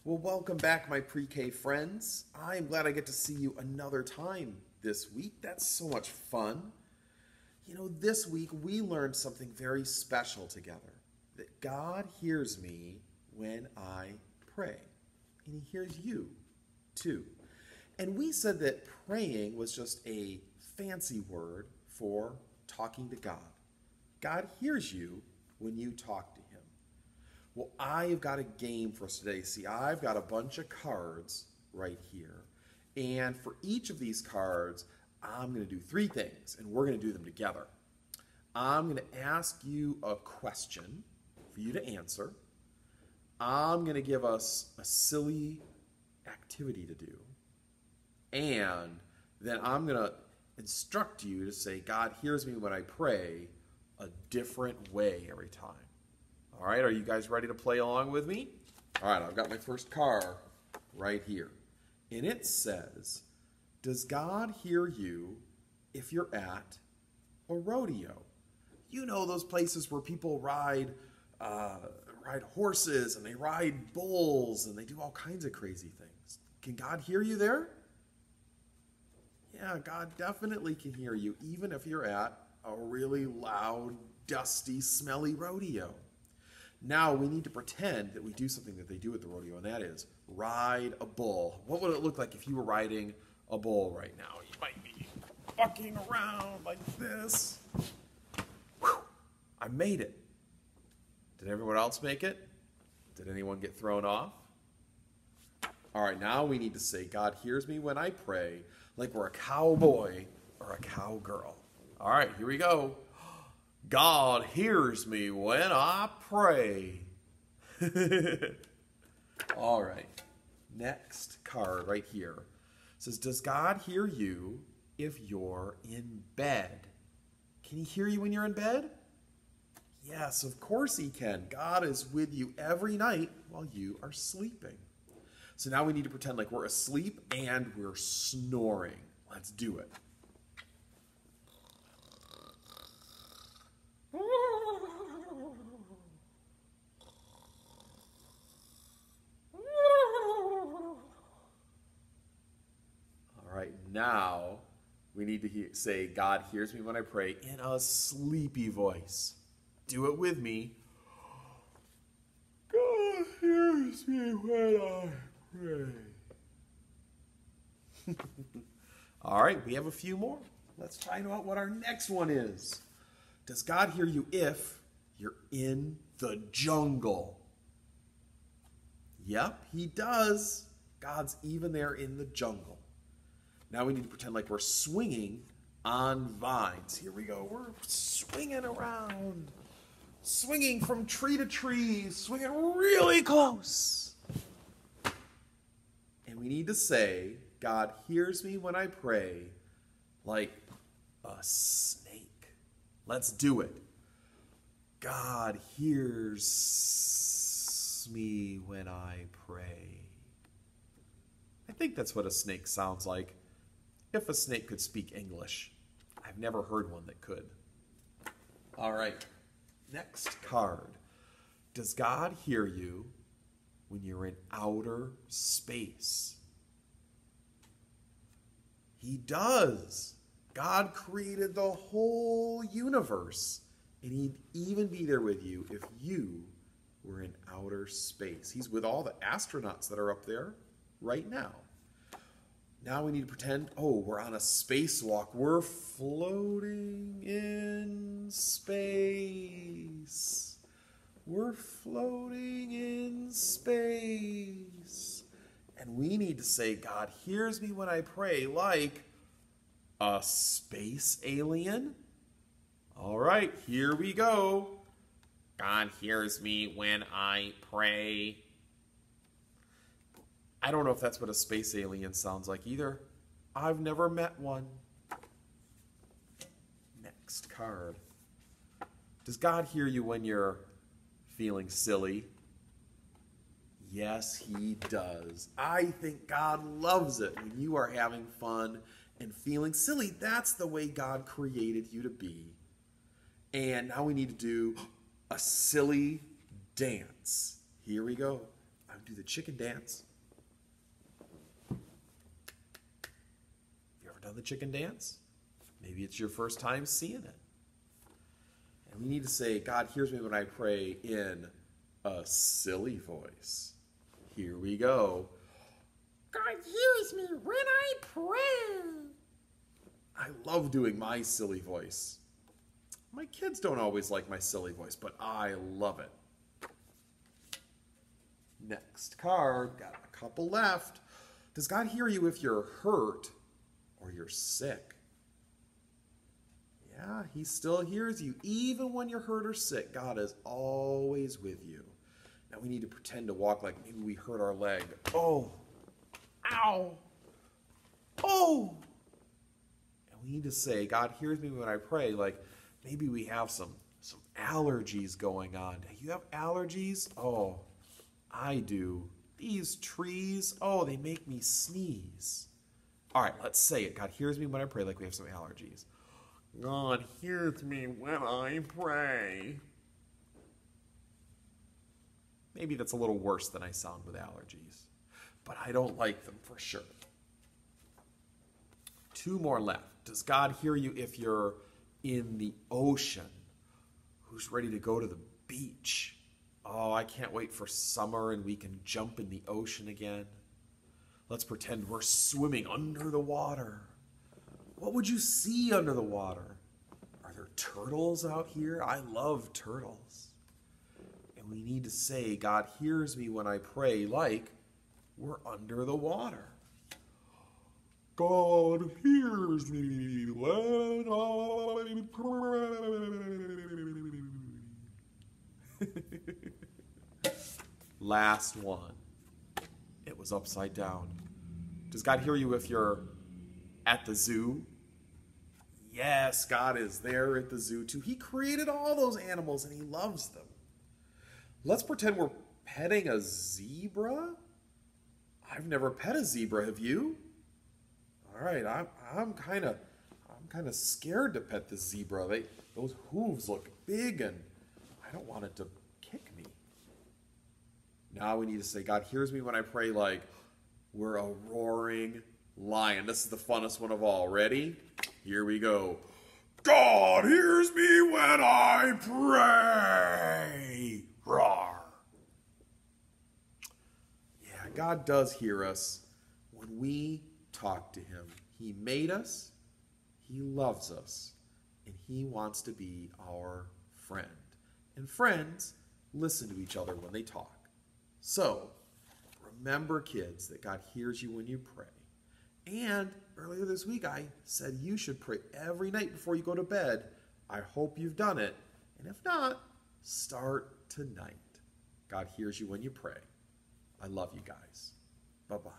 Well, welcome back, my pre-K friends. I'm glad I get to see you another time this week. That's so much fun. This week we learned something very special together. That God hears me when I pray. And He hears you, too. And we said that praying was just a fancy word for talking to God. God hears you when you talk to Him. Well, I've got a game for us today. See, I've got a bunch of cards right here. And for each of these cards, I'm going to do three things, and we're going to do them together. I'm going to ask you a question for you to answer. I'm going to give us a silly activity to do. And then I'm going to instruct you to say, God hears me when I pray a different way every time. All right, are you guys ready to play along with me? All right, I've got my first card right here. And it says, does God hear you if you're at a rodeo? You know those places where people ride horses and they ride bulls and they do all kinds of crazy things. Can God hear you there? Yeah, God definitely can hear you, even if you're at a really loud, dusty, smelly rodeo. Now we need to pretend that we do something that they do at the rodeo, and that is ride a bull. What would it look like if you were riding a bull right now? You might be bucking around like this. Whew, I made it. Did everyone else make it? Did anyone get thrown off? All right, now we need to say, God hears me when I pray, like we're a cowboy or a cowgirl. All right, here we go. God hears me when I pray. All right. Next card right here. It says, does God hear you if you're in bed? Can He hear you when you're in bed? Yes, of course He can. God is with you every night while you are sleeping. So now we need to pretend like we're asleep and we're snoring. Let's do it. Now, we need to say, God hears me when I pray in a sleepy voice. Do it with me. God hears me when I pray. All right, we have a few more. Let's find out what our next one is. Does God hear you if you're in the jungle? Yep, He does. God's even there in the jungle. Now we need to pretend like we're swinging on vines. Here we go. We're swinging around. Swinging from tree to tree. Swinging really close. And we need to say, God hears me when I pray like a snake. Let's do it. God hears me when I pray. I think that's what a snake sounds like. If a snake could speak English. I've never heard one that could. All right, next card. Does God hear you when you're in outer space? He does. God created the whole universe, and He'd even be there with you if you were in outer space. He's with all the astronauts that are up there right now. Now we need to pretend, we're on a spacewalk. We're floating in space. We're floating in space. And we need to say, God hears me when I pray like a space alien. All right, here we go. God hears me when I pray. I don't know if that's what a space alien sounds like either. I've never met one. Next card. Does God hear you when you're feeling silly? Yes, He does. I think God loves it when you are having fun and feeling silly. That's the way God created you to be. And now we need to do a silly dance. Here we go. I would do the chicken dance. Have you ever done the chicken dance? Maybe it's your first time seeing it. And we need to say, God hears me when I pray in a silly voice. Here we go. God hears me when I pray. I love doing my silly voice. My kids don't always like my silly voice, but I love it. Next card, got a couple left. Does God hear you if you're hurt or you're sick? Yeah, he still hears you. Even when you're hurt or sick, God is always with you. Now we need to pretend to walk like maybe we hurt our leg. Oh, ow, oh. And we need to say, God hears me when I pray, like maybe we have some allergies going on. Do you have allergies? Oh, I do. These trees, oh, they make me sneeze. All right, let's say it. God hears me when I pray like we have some allergies. God hears me when I pray. Maybe that's a little worse than I sound with allergies, but I don't like them for sure. 2 more left. Does God hear you if you're in the ocean? Who's ready to go to the beach? Oh, I can't wait for summer and we can jump in the ocean again. Let's pretend we're swimming under the water. What would you see under the water? Are there turtles out here? I love turtles. And we need to say, God hears me when I pray like we're under the water. God hears me when I pray. Last one. It was upside down. Does God hear you if you're at the zoo? Yes, God is there at the zoo too. He created all those animals and he loves them. Let's pretend we're petting a zebra. I've never pet a zebra, have you? All right, I'm kind of scared to pet the zebra. Those hooves look big and I don't want it to kick me. Now we need to say, God hears me when I pray like we're a roaring lion. This is the funnest one of all. Ready? Here we go. God hears me when I pray. Roar. Yeah, God does hear us when we talk to him. He made us, he loves us, and he wants to be our friend. And friends listen to each other when they talk. So, remember, kids, that God hears you when you pray. And earlier this week, I said you should pray every night before you go to bed. I hope you've done it. And if not, start tonight. God hears you when you pray. I love you guys. Bye-bye.